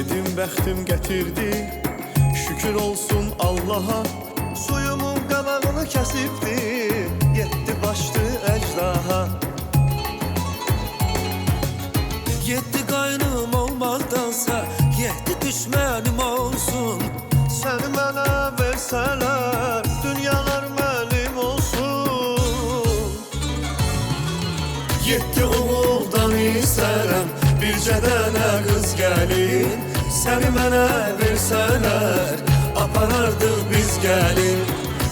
Dedim bəxtim gətirdi, şükür olsun Allaha. Suyumun qabağını kəsibdi, yetdi başdı əcdaha. Yetdi qaynım olmaqdansa, yetdi düşmənim olsun. Səni mənə versələr, dünyalar mənim olsun. Yetdi oğuldan istərəm, bircə dənə qız gəlin. Səni mənə versələr, aparardıq biz gəlin.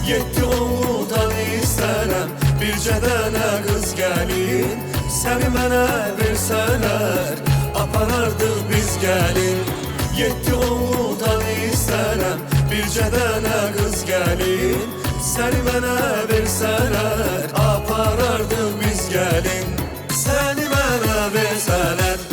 Yetdi oğuldan istərəm, bircə dənə qız gəlin. Səni mənə versələr, aparardıq biz gəlin. Yetdi oğuldan istərəm, bircə dənə qız gəlin. Səni mənə versələr, aparardıq biz gəlin. Səni mənə versələr.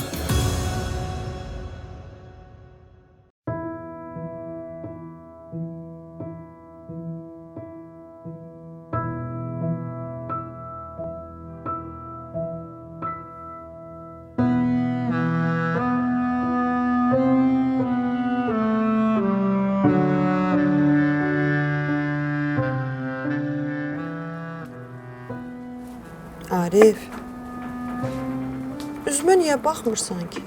Arif, üzümə niyə baxmırsan ki?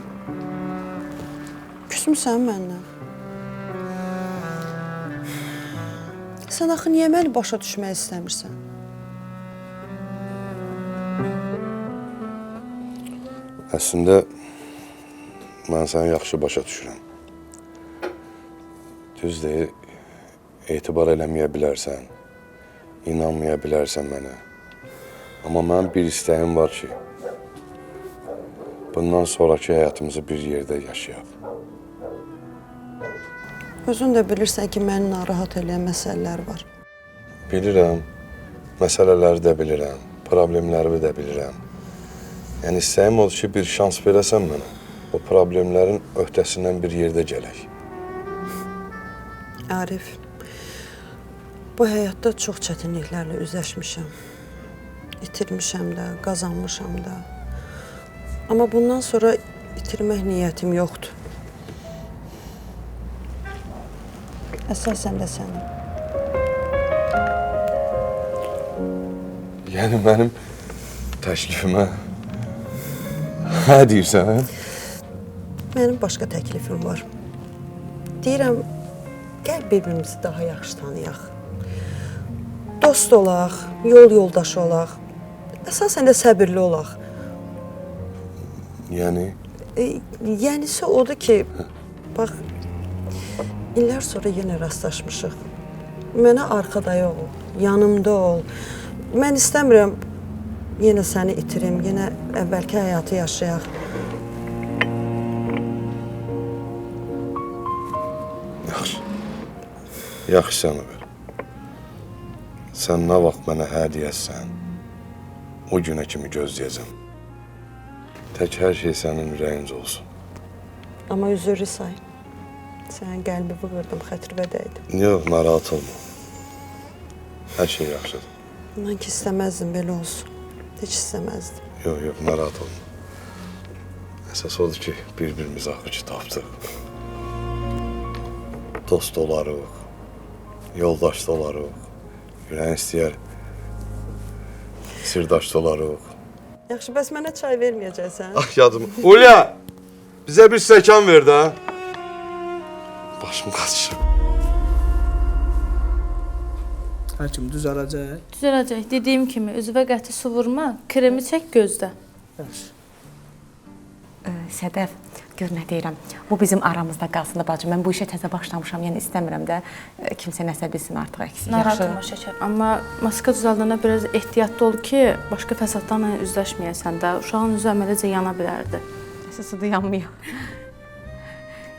Küsmüsən məndən? Sən axı niyə məni başa düşmək istəmirsən? Əslində, mən səni yaxşı başa düşürəm. Düz deyil, etibar eləməyə bilərsən, inanmaya bilərsən mənə. Amma mənim bir istəyim var ki, bundan sonraki həyatımızı bir yerdə yaşayaq. Özün də bilirsən ki, məni narahat eləyən məsələlər var. Bilirəm, məsələləri də bilirəm, problemlərimi də bilirəm. Yəni, istəyim odur ki, bir şans verəsən mənə, o problemlərin öhdəsindən bir yerdə gələk. Arif, bu həyatda çox çətinliklərlə üzləşmişəm. İtirmişəm də, qazanmışam da. Amma bundan sonra itirmək niyyətim yoxdur. Əsasən də sənin. Yəni, mənim təklifimə hə deyirsən? Mənim başqa təklifim var. Deyirəm, gəl bir-birimizi daha yaxşı tanıyaq. Dost olaq, yol yoldaşı olaq. Əsasən də səbirli olaq. Yəni? Yənisi odur ki, bax, illər sonra yenə rastlaşmışıq. Mənə arxadaya ol, yanımda ol. Mən istəmirəm yenə səni itirim, yenə əvvəlki həyatı yaşayaq. Yaxşı. Yaxşı sənə ver. Sən nə vaxt mənə hə deyəsən, o günə kimi gözləyəcəm. Tək hər şey sənin ürəyincə olsun. Amma üzürlü say. Sənin qəlbi vığırdım, xətrivə dəydim. Yox, narahat olma. Hər şey yaxşıdır. Mən ki, istəməzdim belə olsun. Heç istəməzdim. Yox, narahat olma. Əsas odur ki, bir-birimizi axıcı tapdıq. Dost olarıq, yoldaş da olarıq, ürəyin istəyər, sirdaş da olarıq. Yaxşı, bəs mənə çay verməyəcəksən? Ah, yadım. Ulya, bizə bir stəkan ver də. Başım qaçışır. Həkim, düzələcək? Düzələcək. Dediyim kimi, üzvə qəti su vurma, kremi çək gözdə. Yaxşı. Sədəf, gör nə deyirəm. Bu bizim aramızda qalsın da bacım. Mən bu işə təzə başlamışam, yəni istəmirəm də kimsə nəsə bilsin artıq əksik. Narahat olma şəkər. Amma maska düzəldəndə biraz ehtiyatlı ol ki, başqa fəsadlarla üzləşməyəsən də. Uşağın üzü əmələcə yana bilərdi. Əsası da yanmıyor.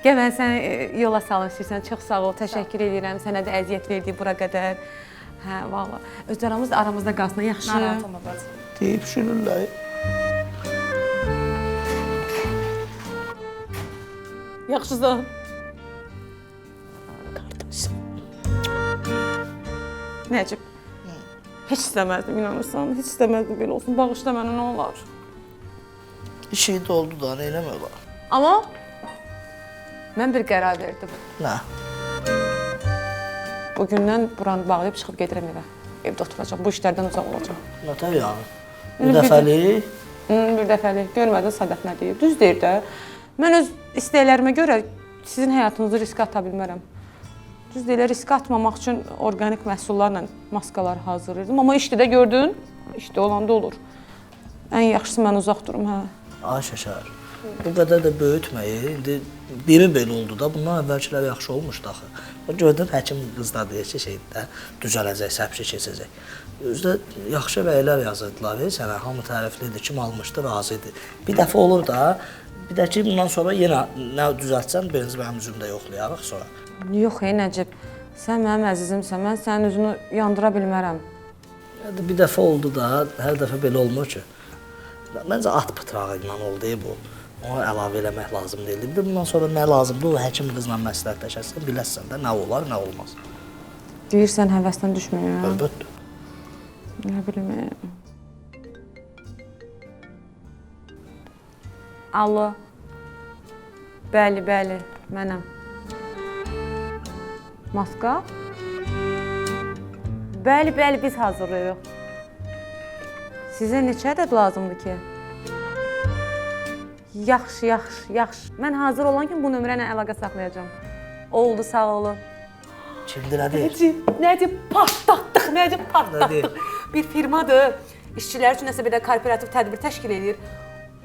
Gəl, mən səni yola salın istəyirsən. Çox sağ ol, təşəkkür edirəm. Sənə də əziyyət verdik bura qədər. Hə, valla. Öz aramızda qalsın, yaxşı. Narahat olma bacım. Deyib şünürlər. Yaxşısan. Nəcib, heç istəməzdim, inanırsan. Heç istəməzdim belə olsun. Bağışla mənə, nə olar? Bir şey də oldu da, eləmə bax. Amma Mən bir qərar verdim. Nə? Bugündən buranı bağlayıb çıxıb gedirəm evə. Evdə oturacağam, bu işlərdən uzaq olacağam. Nətər yəni? Bir dəfəlik? Bir dəfəlik. Görmədin Sadət nə deyir? Düz deyir də. Mən öz istəklərimə görə sizin həyatınızı riskə ata bilmərəm. Düz deyir, riskə atmamaq üçün orqanik məhsullarla maskalar hazırlayırdım. Amma işdə də gördün, işdə olanda olur. Ən yaxşısı mən uzaq durum, hə. Ay Şəkər, bu qədər də böyütməyin. İndi biri belə oldu da, bundan əvvəlkilər yaxşı olmuşdu axı. Gördün, həkim qızlar deyir ki, şeydə düzələcək, səpşi keçəcək. Özdə yaxşı vəylər yazırdılar, sənə hamı təriflidir, kim almışdı, razı idi. Bir dəfə olur da, bir də ki, bundan sonra yenə nə düzəltsən, biriniz mənim üzümdə yoxlayarıq sonra. Yox, Nəcib, sən mənim əzizimsən, mən sənin üzünü yandıra bilmərəm. Bir dəfə oldu da, hər dəfə belə olmur ki. Məncə at pıtrağı ilə oldu bu. Ona əlavə eləmək lazım deyildi. Bir də bundan sonra nə lazımdır, o həkim qızla məsləhətləşərsən, biləsən də nə olar, nə olmaz. Deyirsən, həvəsdən düşməyəm. Əlbəttə. Nə bilim. Alo. Bəli, mənəm. Maska? Bəli, biz hazırlayırıq. Sizə neçə ədəd lazımdır ki? Yaxşı. Mən hazır olan kimi bu nömrə ilə əlaqə saxlayacağam. Oldu, sağ olun. Kimdir, nə deyir? Necib partlatdıq. Bir firmadır. İşçilər üçün nəsə bir də kooperativ tədbir təşkil edir.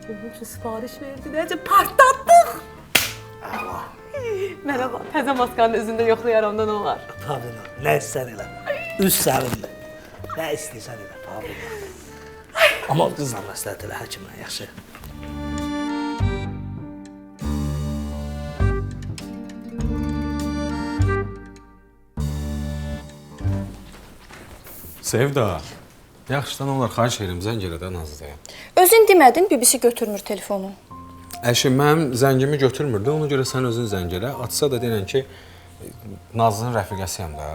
Onun üçün sifariş verdi. Necib partlatdıq. Mənə bax, təzə maskanın özündə yoxlayaram da nə olar? Problem yox. Nə istəyirsən elə. Üz sənindir. Nə istəyirsən elə. Problem yox. Amma qızla məsləhət elə, həkimlə yaxşı. Sevda, yaxşıdan olar, xahiş edirəm, zəng elə də Nazlıya. Özün demədin, bibisi götürmür telefonu. Əşim, mənim zəngimi götürmürdü, ona görə sən özün zəng elə. Atsa da deyən ki, Nazlının rəfiqəsiyəm da.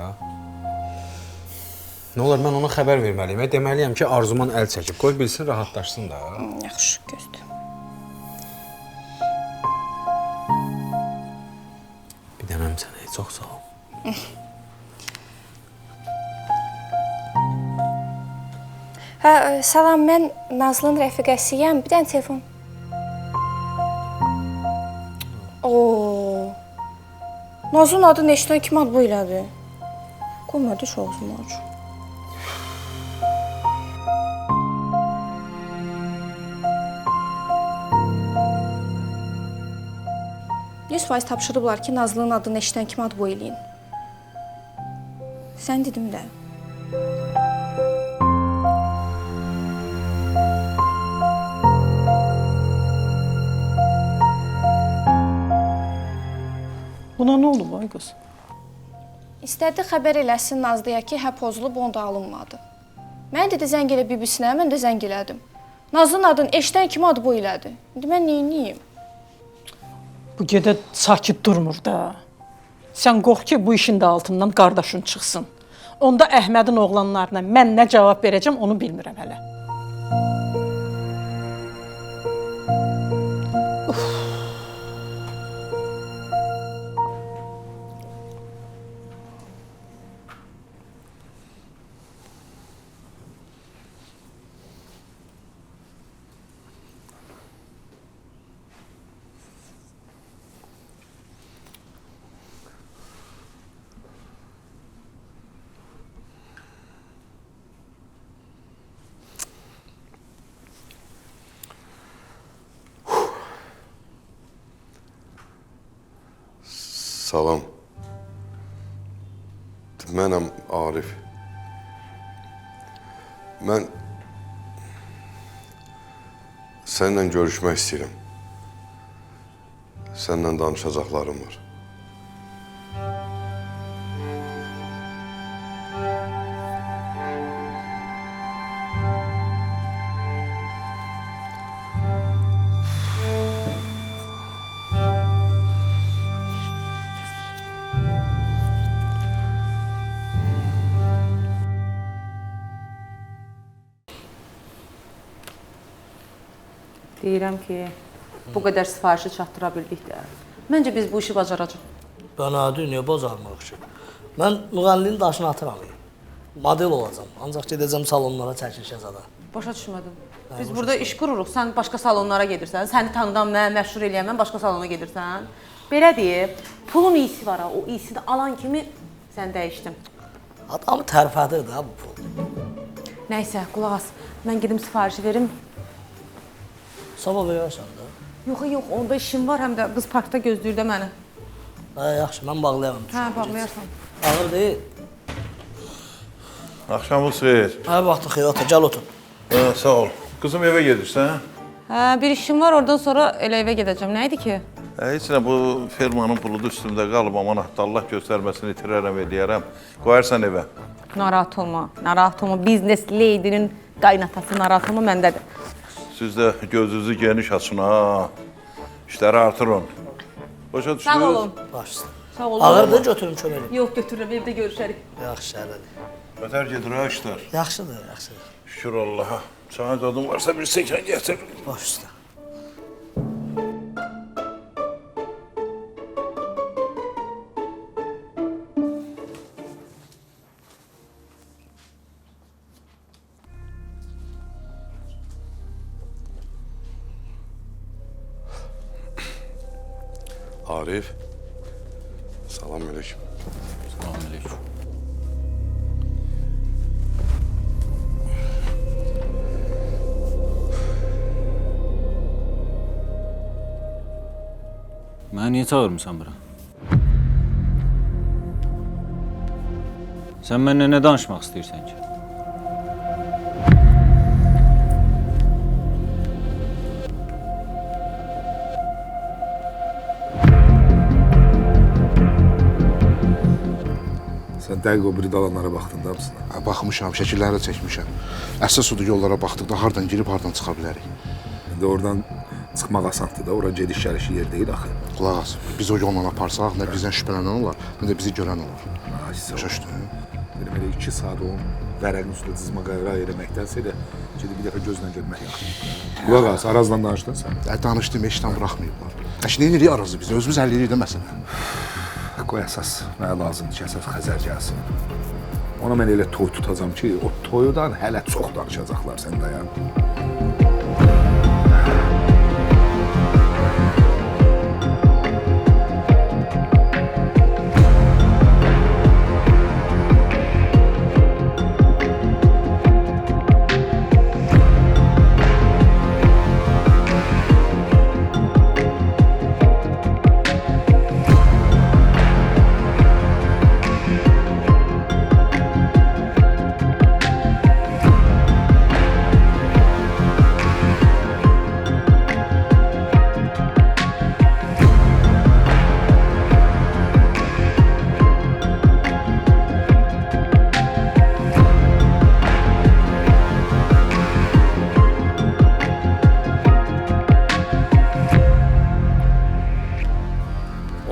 Nə olar, mən ona xəbər verməliyim. Deməliyəm ki, arzuman əl çəkib, qoy bilsin, rahatlaşsın da. Yaxşı, gözlə. Bir dənəm sənə, çox sağ ol. Hə, salam, mən Nazlının rəfiqəsiyəm. Bir dənə telefon. Nazlının adı neşdən kim ad bu elədi? Qoymadı şu ağzımı aç. %100% tapşırıblar ki, Nazlının adını eşidən kim ad bu eləyin. Sən dedim də. Buna nə olub ay qız? İstədi xəbər eləsin Nazlıya ki, hə pozulub, onda alınmadı. Mən dedi zəng elə bibisinə, mən də zəng elədim. Nazlının adını eşidən kim adı bu elədi? İndi mən neyniyim? Bu gedə sakit durmur da. Sən qorx ki, bu işin də altından qardaşın çıxsın. Onda Əhmədin oğlanlarına mən nə cavab verəcəm, onu bilmirəm hələ. Salam. Mənəm Arif. Mən səninlə görüşmək istəyirəm. Səninlə danışacaqlarım var. Deyirəm ki, bu qədər sifarişi çatdıra bildik də. Məncə biz bu işi bacaracağıq. Bana dünya bozarmaq üçün. Mən müğənniliyin daşını atıram. Model olacağam. Ancaq gedəcəm salonlara çəkiliş yazada. Başa düşmədim. Biz burada iş qururuq, sən başqa salonlara gedirsən, səni tanıdan mən, məşhur eləyən mən başqa salona gedirsən. Belə deyib, pulun iyisi var ha, o iyisi də alan kimi sən dəyişdin. Adamı tərpədir də bu pul. Nəysə, qulaq as, mən gedim sifarişi verim. Sabah verərsən də. Yox, onda işim var, həm də qız parkda gözləyir də məni. Yaxşı, mən bağlayaram. Hə, bağlayarsan. Ağır deyil. Axşamınız xeyir. Hə, vaxtı xeyir, ata, gəl otur. Sağ ol. Qızım evə gedirsən? Hə, bir işim var, oradan sonra elə evə gedəcəm. Nə idi ki? Heç nə, bu firmanın puludu üstümdə qalıb, aman Allah göstərməsini itirərəm, eləyərəm. Qoyarsan evə. Narahat olma. Biznes lady'nin qaynatası narahat olma məndədir. Siz də gözünüzü geniş açın ha. İşləri artırın. Başa düşdünüz? Sağ olun. Başla. Sağ olun. Ağırdır, götürüm köməyim. Yox, götürürəm, evdə görüşərik. Yaxşı, elədir. Ötər gedir ha işlər. Yaxşıdır, yaxşıdır. Şükür Allaha. Sana dadın varsa bir stəkan gətir. Başla. Arif. Selamünaleyküm. Selamünaleyküm. Mənə niyə çağırmısan bura? Sən mənimlə nə danışmaq istəyirsən ki? Sən dəqiq o biri dalanlara baxdın da hamısına. Baxmışam, şəkilləri də çəkmişəm. Əsas odur yollara baxdıqda hardan girib, hardan çıxa bilərik. İndi oradan çıxmaq asandır da, ora gediş-gəliş yer deyil axı. Qulaq as, biz o yolla aparsaq, nə bizdən şübhələnən olar, nə də bizi görən olur. Başa düşdün? Belə 2 saat onun vərəqin üstündə cızma qayra eləməkdənsə də gedib bir dəfə gözlə görmək yaxşı. Qulaq as, Arazla danışdın sən? Danışdım, eşdən buraxmayıblar. Əşi, nə edirik Arazı bizə? Özümüz həll edirik də məsələn. Qoy əsas, mənə lazımdır ki, əsas Xəzər gəlsin. Ona mən elə toy tutacam ki, o toyudan hələ çox danışacaqlar, sən dayan.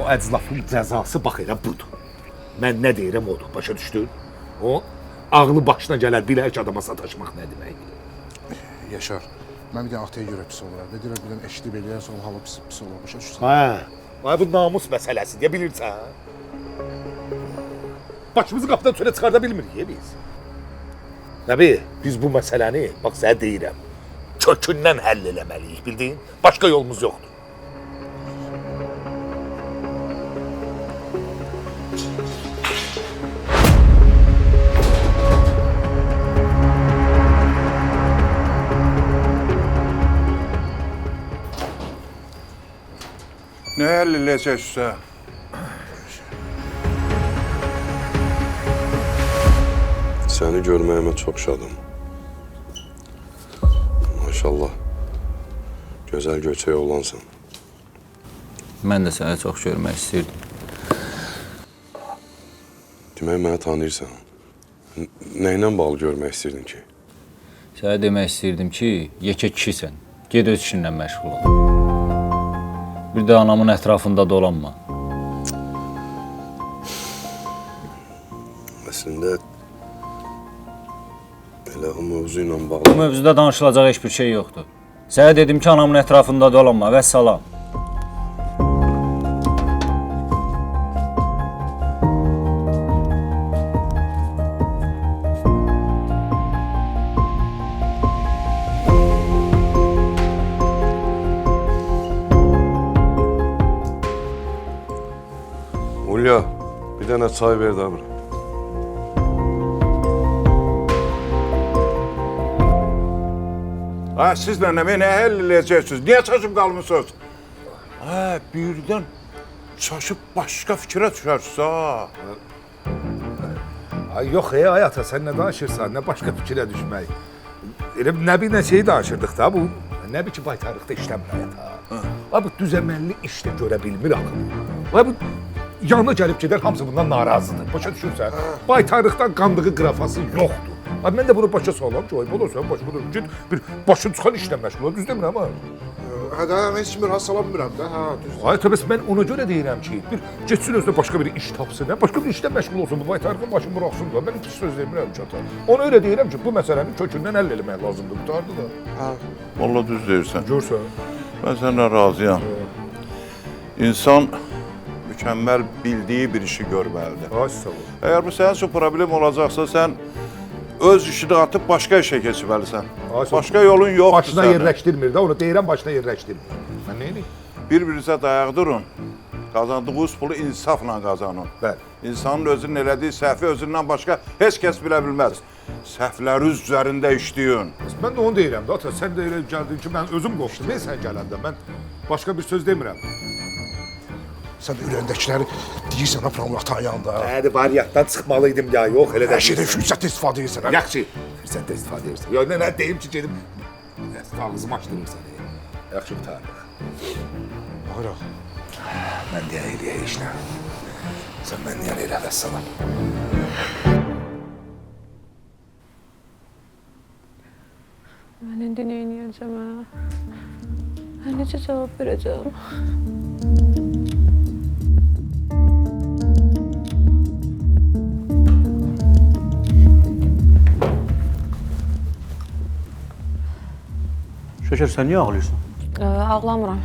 Əclafın cəzası bax elə budur. Mən nə deyirəm odur, başa düşdün? O, ağlı başına gələr, bilək ki, adama sataşmaq nə deməkdir. Yaşar, mən bir də ataya görə pis oluram. Və deyirəm, biləm, eşidib eləyər, sonra hala pis olur, başa düşsən? Hə, bu namus məsələsi deyə bilirsən. Başımızı qapıdan çölə çıxarda bilmirik, biz. Nəbi, biz bu məsələni, bax, sənə deyirəm, kökündən həll eləməliyik, bildin? Başqa yolumuz yoxdur. Nə həll eləyəcəksə? Səni görməyimə çox şadım. Maşallah, gözəl göçək oğlansan. Mən də səni çox görmək istəyirdim. Demək, mənə tanıyırsan. Nəylə bağlı görmək istəyirdin ki? Sənə demək istəyirdim ki, yekə kişisən. Ged öz işinlə məşğul ol. Bir də anamın ətrafında dolanma. Əslində, elə o mövzu ilə bağlı... Bu mövzuda danışılacaq heç bir şey yoxdur. Sənə dedim ki, anamın ətrafında dolanma, vəssalam. Hülya, bir dənə çay ver də bura. Ha, sizlə nə həll eləyəcəksiniz? Niyə çaşıb qalmısınız? Ha, birdən çaşıb başqa fikrə düşərsiniz ha. Ay yox ay ata, sən nə danışırsan, nə başqa fikrə düşmək. Elə Nəbi şeyi danışırdıq da bu. Nəbi ki baytarlıqda işləmir həyata. Ha bu düzəmənli işdə görə bilmir axı. Ha bu yanına gəlib gedər, hamısı bundan narazıdır. Başa düşürsən? Baytarlıqdan qandığı qrafası yoxdur. Ha mən də bunu başa salam ki, ay bolarsan, başa git bir başın çıxan işlə məşğul ol, düz demirəm ha. Hə də mən heç kimə rast salamıram da, hə, düzdür. Ay təbəs mən ona görə deyirəm ki, bir getsin özünə başqa bir iş tapsın, başqa bir işlə məşğul olsun, bu baytarlığın başını buraxsın da. Mən pis söz demirəm ki, ata. Ona görə deyirəm ki, bu məsələni kökündən həll etmək lazımdır, qutardı da. Hə. Vallahi düz deyirsən. Görsən. Mən səndən razıyam. İnsan mükəmməl bildiyi bir işi görməlidir. Ay sağ ol. Əgər bu sənin üçün problem olacaqsa, sən öz işini atıb başqa işə keçməlisən. Başqa yolun yoxdur başına sənin. yerləşdirmir də, onu deyirəm başına yerləşdirmir. Mən neyini? Bir-birinizə dayaq durun. Qazandığınız pulu insafla qazanın. Bəli. İnsanın özünün elədiyi səhvi özündən başqa heç kəs bilə bilməz. Səhvləriniz üzərində işləyin. Mən də onu deyirəm də, ata, sən də elə gəldin ki, mən özüm qorxdum. Mən sən gələndə, mən başqa bir söz demirəm. Sən də ürəyindəkiləri deyirsən ha Pramur atan yanında. Hadi variantdan çıxmalıydım ya, yox elə də. Hər şeydən fürsət istifadə edirsən. Yaxşı, fürsətdə istifadə edirsən. Yox, nə deyim ki, gedim ağzımı açdırırsan. Yaxşı qurtardıq. Baxıraq. Mən deyə eləyək işlə. Sən mən deyən elə vəssalam. Mən indi nə edəcəm ha? Mən necə cavab verəcəm? Şəkər, sən niyə ağlayırsan? Ağlamıram.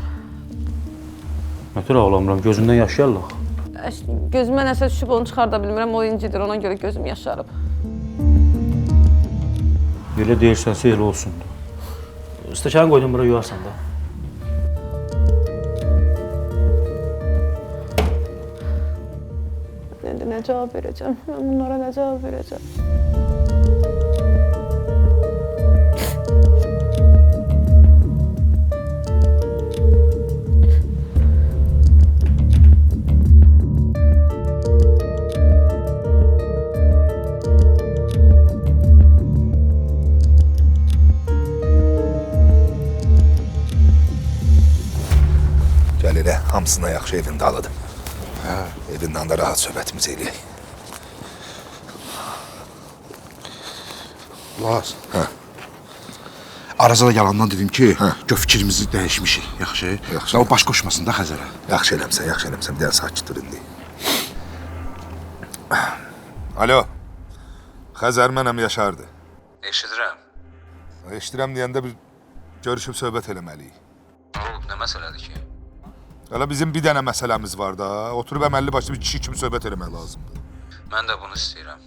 Nətər ağlamıram? Gözündən yaş yallaq. Gözümə nəsə düşüb onu çıxarda bilmirəm, o incidir, ona görə gözüm yaşarıb. Elə deyirsənsə elə olsun. Stəkanı qoydum bura yuyarsan da. İndi nə cavab verəcəm? Mən bunlara nə cavab verəcəm? Gəl elə, hamısına yaxşı evində aladım. Hə, evindən də rahat söhbətimiz eləyək. Laz. Hə. Arazada yalandan dedim ki, gör fikrimizi dəyişmişik. Yaxşı. Yaxşı. O baş qoşmasın da Xəzərə. Yaxşı eləmsən, yaxşı eləmsən. Bir dənə sakit dur indi. Alo. Xəzər mənəm Yaşardı. Eşidirəm. Eşidirəm deyəndə bir görüşüb söhbət eləməliyik. Nə olub, nə məsələdir ki? Hələ bizim bir dənə məsələmiz var da. Oturub əməlli başlı bir kişi kimi söhbət eləmək lazımdır. Mən də bunu istəyirəm.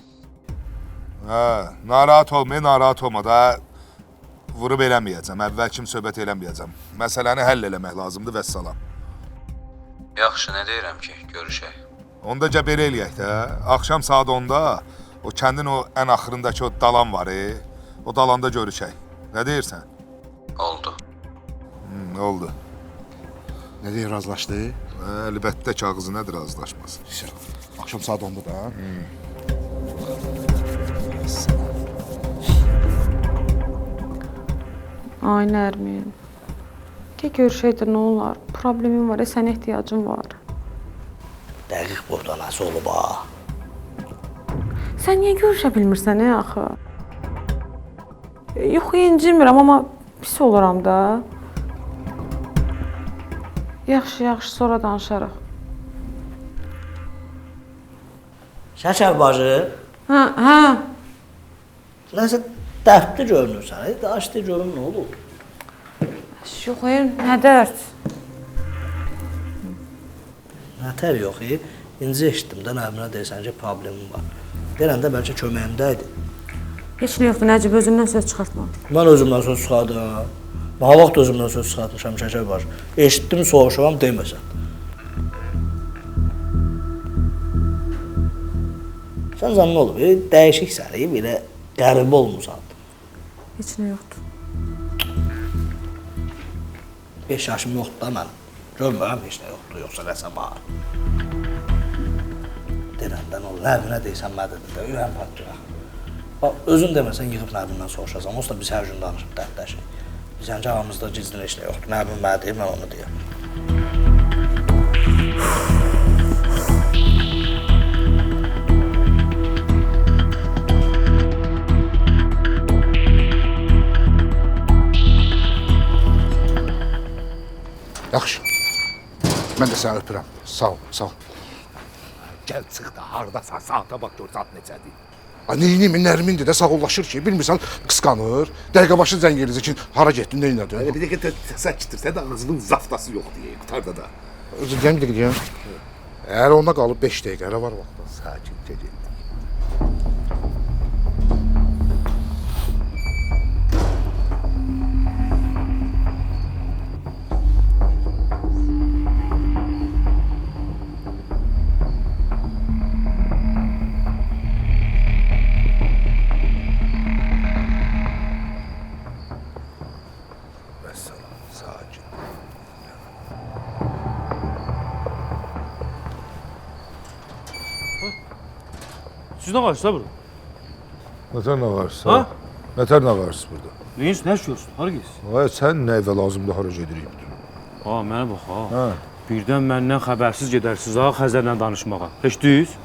Hə, narahat olmayın, narahat olma da. Vurub eləməyəcəm, əvvəl kimi söhbət eləməyəcəm. Məsələni həll eləmək lazımdır, vəssalam. Yaxşı, nə deyirəm ki, görüşək. Onda gəl belə eləyək də. Axşam saat 10-da o kəndin o ən axırındakı o dalan var, o dalanda görüşək. Nə deyirsən? Oldu. Oldu. Nə deyir, razılaşdı? Əlbəttə kağızı nədir razılaşması? Axşam saat 10-da da. Ay Nərmin. Gəl görüşək də nə olar? Problemim var, sənə ehtiyacım var. Dəqiq bordalası olub ha. Sən niyə görüşə bilmirsən axı? Yox, incimirəm, amma pis oluram da. Yaxşı, yaxşı, sonra danışarıq. Şəkər bacı. Hə. Nəsə dərdli görünürsən, danışdı görün nə olub? Yox, nə dərd? Nətər yox, İnci eşitdim də Nəminə deyirsən ki, problemim var. Deyirəm də bəlkə köməyimdəydi. Heç nə yoxdur, Nəcib, özümdən söz çıxartma. Mən özümdən söz çıxardım. Nə vaxt özümdən söz çıxartmışam, Şəkər bacı. Eşitdim, soruşuram, deməsən. Səncə nə olub? Dəyişiksən, belə qəribə olmusan. Heç nə yoxdur. 5 yaşım yoxdur da mən. Görmürəm heç nə yoxdur, yoxsa nəsə var. Deyəndə nə olur? Nəbinə deysən mədidir də, ürəm patlayır. Bax, özün deməsən yığıb Nəbindən soruşacam. Onsuz da biz hər gün danışıb dərdləşik. Bizəncə aramızda gizlin heç nə yoxdur. Nəbin mənə deyir, mən onu deyəm. Yaxşı. Mən də səni öpürəm. Sağ ol, sağ ol. Gəl çıx da, hardasan, saata bax, gör saat neçədir. Neyini, Nərmindir də sağollaşır ki, bilmirsən, qısqanır. Dəqiqə başı zəng edir ki, hara getdin, neynədin? Bir dəqiqə sakitdir, sən də ağzının zaftası yox deyə, qutar da da. Özür diləyəm, bir dəqiqə deyəm. Əgər ona qalıb 5 dəqiqə, hələ var vaxtda. Sakitcə get. Siz nə varsınız burada? Nətər nə varsa? Ha? Nətər nə varsa burada? Neyiz, nə işiyorsun? Hara geysin? Ay, sən nə evə lazımdır, hara gedirik? Ha, mənə bax ha. Hə. Birdən məndən xəbərsiz gedərsiniz ha, Xəzərlə danışmağa. Heç düz?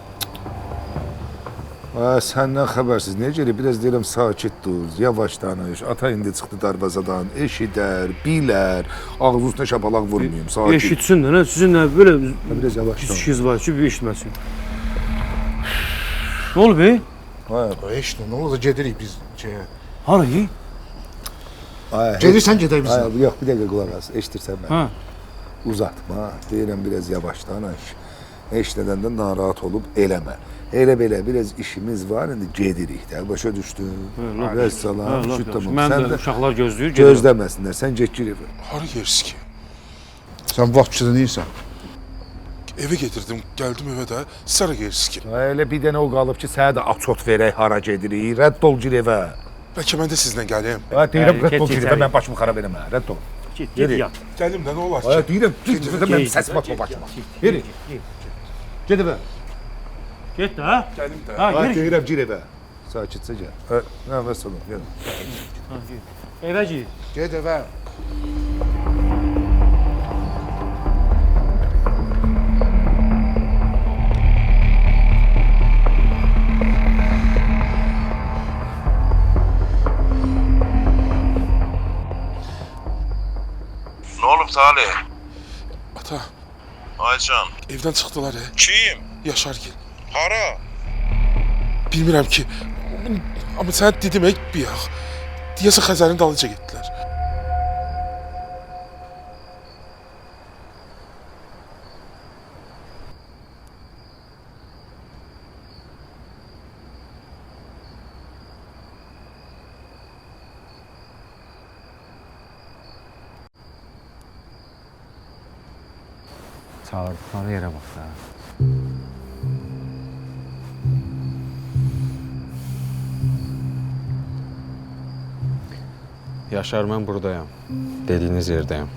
Ay, səndən xəbərsiz, necə elə biraz deyirəm sakit dur, yavaş danış. Ata indi çıxdı darvazadan, eşidər, bilər, ağzı üstünə şapalaq vurmayayım, sakit. Eşitsin də, nə? Sizin nə belə biraz yavaş danış. işiniz var ki, bir eşitməsin. Nə olub, ey? Eşitmə, nə olur da gedirik biz şeyə. Hara, ey? Gedirsən gedək bizlə. Yox, bir dəqiqə qulaq as, eşitirsən məni. Hə. Uzatma, deyirəm biraz yavaş danış. Eşitədən də narahat olub eləmə. Elə belə biraz işimiz var, indi gedirik də, başa düşdün. Vəssalam, şüt tamam. Mən də uşaqlar gözləyir, gözləməsinlər, sən get gir evə. Hara yersiz ki? Sən vaxtçıda neysən? Eve getirdim, geldim eve de. Siz hara yersiz ki? Elə bir dənə o qalıb ki, sənə də açot verək, hara gedirik, rədd ol gir evə. Bəlkə mən də sizlə gələyim. Deyirəm, rədd ol gir evə, mən başımı xarab eləmə, rədd ol. Git yat. Gəlim də, nə olar ki? Deyirəm, gir evə, mən səsim atma başıma. Yeri, get evə. Get də, hə? Gəlim də. Deyirəm, gir evə. Sakitcə gəl. Hə, vəssalam, gəl. Evə gir. Get evə. Ne olub Salih? Ata, Aycan. evdən çıxdılar ya. Kim? Yaşargil. Hara? Bilmirəm ki. Amma sənə dedim bir yax. Deyəsə Xəzərin dalınca getdilər. Çağırdıqları yerə bax da. Yaşar, mən buradayam. Dediyiniz yerdəyim.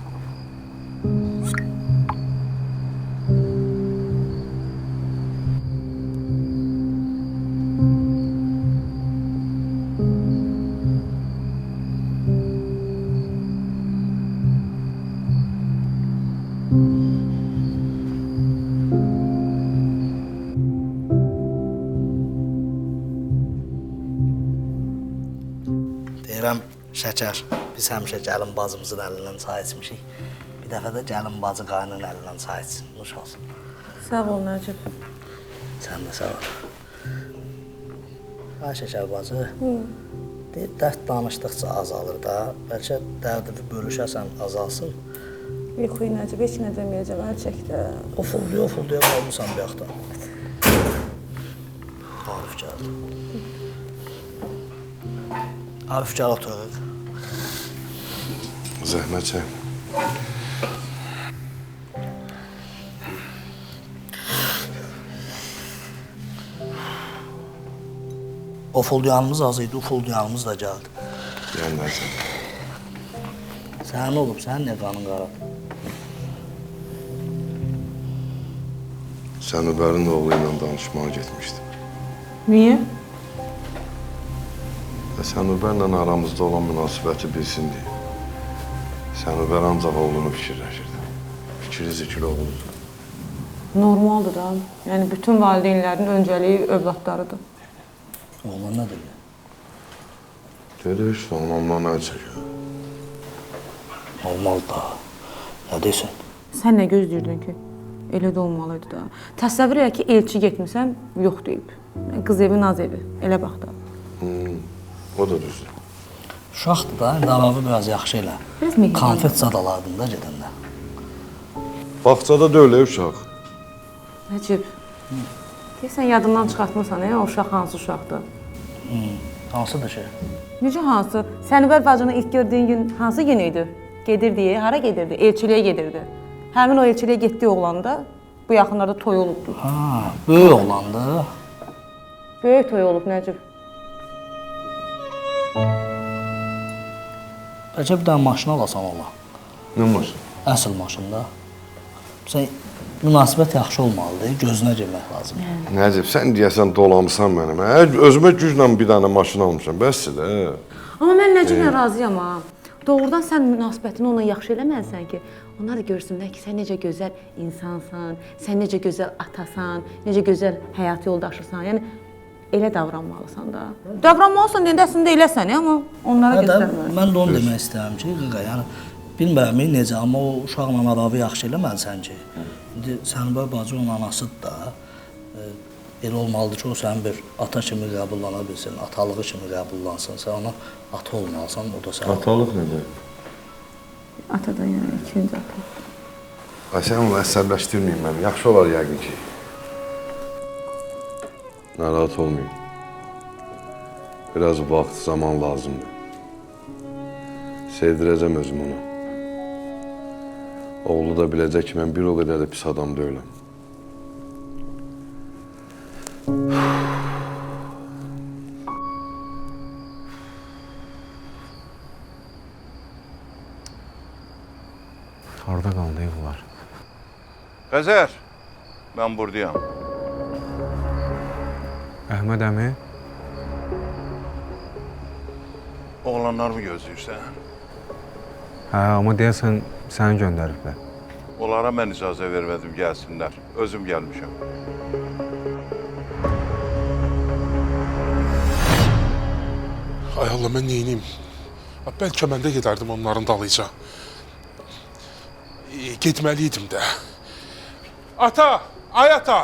Deyirəm, Şəkər, biz həmişə gəlin bacımızın əlindən çay içmişik. Bir dəfə də gəlin bacı qaynının əlindən çay içsin. Nuş olsun. Sağ ol Nəcib. Sən də sağ ol. Ay Şəkər bacı, deyir, dərd danışdıqca azalır da. Bəlkə dərdini bölüşəsən, azalsın. Yox, Nəcib, heç nə deməyəcəm, əl çəkdə. Ofulduya qalmışsan bir yaxdan. Arif gəldi. Arif gəl oturaq. Zəhmət çək. O folyanımız az idi, o folyanımız da gəldi. Gəlməsin. Sənin olub, sənin nə qanın qara? Sənubərin oğlu ilə danışmağa getmişdim. Niyə? Və Sənubərlə aramızda olan münasibəti bilsin deyə. Sənubər ancaq oğlunu fikirləşirdi. Fikri zikri oğludur. Normaldır da. Yəni bütün valideynlərin öncəliyi övladlarıdır. Oğlan nə deyir? Dedi, işte onunla nə çəkir? Normal da. Nə deyirsən? Sən nə gözləyirdin ki? Elə də olmalıydı da. Təsəvvür elə ki, elçi getmisən, yox deyib. Qız evi, naz evi. Elə bax da. O da düzdür. Uşaqdır da, davavı biraz yaxşı elə. Konfet zadalardın da gedəndə. Bağçada da öyle uşaq. Nəcib, deyirsən yadından çıxartmırsan, o uşaq hansı uşaqdır? Hansıdır şey? Necə hansı? Sənubər bacını ilk gördüyün gün hansı gün idi? Gedirdi, hara gedirdi? Elçiliyə gedirdi. Həmin o elçiliyə getdiyi oğlanda bu yaxınlarda toy olubdu. Ha, böyük oğlandı. Böyük toy olub, Nəcib. Bəlkə bir dənə maşın alasan ola. Nə maşın? Əsl maşında. Sən münasibət yaxşı olmalıdır, gözünə girmək lazım. Nəcib, sən deyəsən dolamısan mənim. Özümə güclə bir dənə maşın almışam, bəsdir də. Amma mən Nəciblə razıyam ha. Doğrudan sən münasibətini ona yaxşı eləməlisən ki, onlar da görsünlər ki, sən necə gözəl insansan, sən necə gözəl atasan, necə gözəl həyat yoldaşısan. Yəni elə davranmalısan da. Davranmalısan, əslində eləsən, amma onlara göstərmə. Mən də onu demək istəyirəm ki, qaqa, yəni bilmirəm necə, amma o uşaqla aravı yaxşı eləməlisən ki. İndi Sənubər bacı onun anasıdır da. Elə olmalıdır ki, o sənin bir ata kimi qəbullana bilsin, atalığı kimi qəbullansın. Sən ona ata olmalısan, o da sən. Atalıq nədir? Atadan yəni ikinci ata. Sən onu əsəbləşdirməyin məni. Yaxşı olar yəqin ki. Narahat olmayın. Biraz vaxt, zaman lazımdır. Sevdirəcəm özüm ona. Oğlu da biləcək ki, mən bir o qədər də pis adam deyiləm. Harda qaldı bunlar? Xəzər, mən buradayam. Əhməd əmi? Oğlanlarımı gözləyirsən? Hə, amma deyəsən səni göndəriblər. Onlara mən icazə vermədim, gəlsinlər. Özüm gəlmişəm. Ay Allah, mən neyniyim? Bəlkə mən də gedərdim onların dalıyca. Getməliydim də. Ata! Ay ata!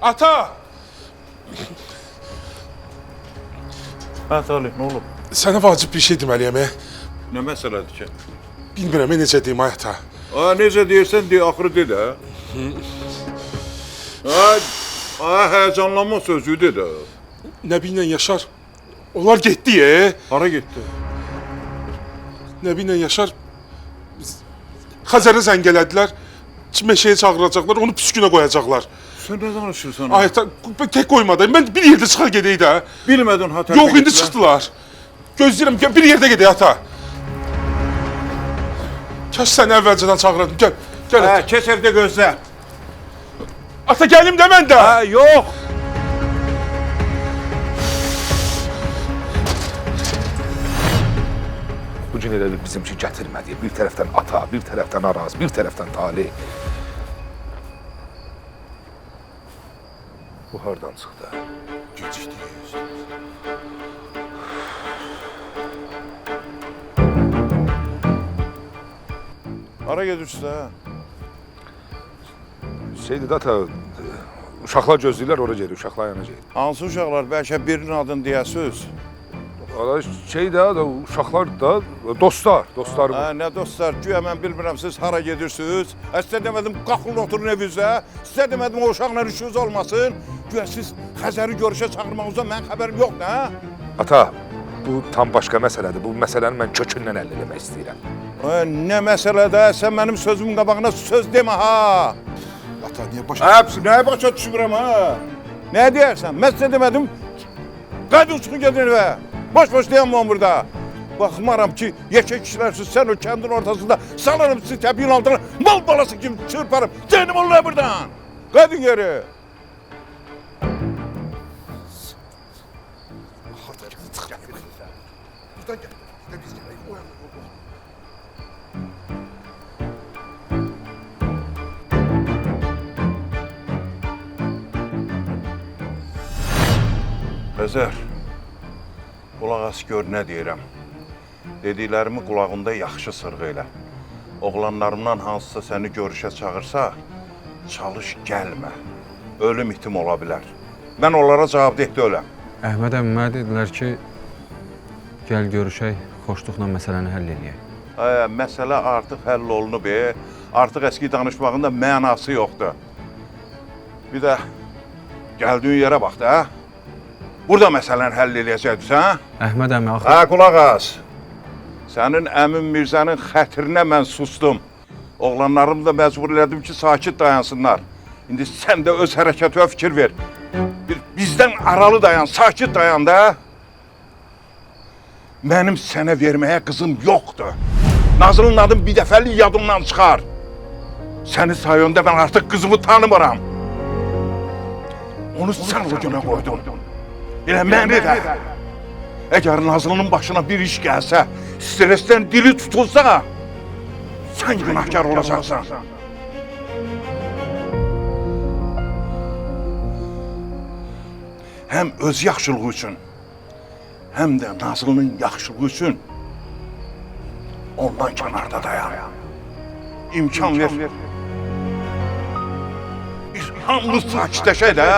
Ata! Hə, Talih, nə olub? Sənə vacib bir şey deməliyəm, Nə məsələdir ki? Bilmirəm, necə deyim, ay ata. Necə deyirsən, deyə, axırı de də. Həyəcanlanma sözü de də. Nəbi ilə Yaşar, onlar getdi, Hara getdi? Nəbi ilə Yaşar Xəzəri zəng elədilər, meşəyə çağıracaqlar, onu püskünə qoyacaqlar. Sən nə danışırsan? Ay ata, tək qoymadım, mən bir yerdə çıxar gedək də. Bilmədin ha tərəfə Yox, indi çıxdılar. Gözləyirəm, bir yerdə gedək ata. Kaş səni əvvəlcədən çağırırdım, gəl. Keç evdə gözlə. Ata, gəlim də mən də. Yox. Bu gün elə bizim ki gətirmədi. Bir tərəfdən ata, bir tərəfdən Araz, bir tərəfdən Talih. Bu hardan çıxdı? Gecikdik. Hara gedirsən? Şeydi də ata, uşaqlar gözləyirlər, ora gedir, uşaqlar yana gedir. Hansı uşaqlar? Bəlkə birinin adını deyəsiz. Şey də, uşaqlar da, dostlarım. Nə dostlar? Güya mən bilmirəm, siz hara gedirsiniz? Sizə demədim, qalxın oturun evinizə. Sizə demədim, o uşaqla işiniz olmasın. Güya siz Xəzəri görüşə çağırmağınızda mənim xəbərim yox, nə? Ata, bu tam başqa məsələdir. Bu məsələni mən kökündən həll eləmək istəyirəm. Nə məsələdə? Sən mənim sözümün qabağına söz demə, ha? Ata, niyə Nəyə başa düşmürəm, ha? Nə deyərsən? Mən sizə demədim, Qaydın çıxın gedin evə. Boş-boş dayanmam burada. Baxmaram ki, yekə kişilərsiz, sən o kəndin ortasında salarım sizi təpiyin altına, mal balası kimi çırparım. Zeynim olun buradan. Qaydın geri. Xəzər, qulaq as gör nə deyirəm. Dediklərimi qulağında yaxşı sırğı elə. Oğlanlarımdan hansısa səni görüşə çağırsa, çalış gəlmə. Ölüm itim ola bilər. Mən onlara cavabdeh deyiləm. Əhməd əmi mənə dedilər ki, gəl görüşək, xoşluqla məsələni həll edək. Məsələ artıq həll olunub, artıq əski danışmağın da mənası yoxdur. Bir də gəldiyin yerə bax da, burada məsələni həll eləyəcəksən, hə? Əhməd əmi, axı... Qulaq as. Sənin əmin Mirzənin xətrinə mən sustum. Oğlanlarımı da məcbur elədim ki, sakit dayansınlar. İndi sən də öz hərəkətinə fikir ver. Bizdən aralı dayan, sakit dayan da. Mənim sənə verməyə qızım yoxdur. Nazılın adın bir dəfəlik yadımdan çıxar. Səni sayəndə mən artıq qızımı tanımıram. Onu sən o günə qoydun. Elə məni də. Əgər Nazlının başına bir iş gəlsə, stresten dili tutulsa, sən günahkar olacaqsan. Həm öz yaxşılığı üçün, həm də Nazlının yaxşılığı üçün ondan kənarda dayan. İmkan ver. Bir hamımız sakitləşək də.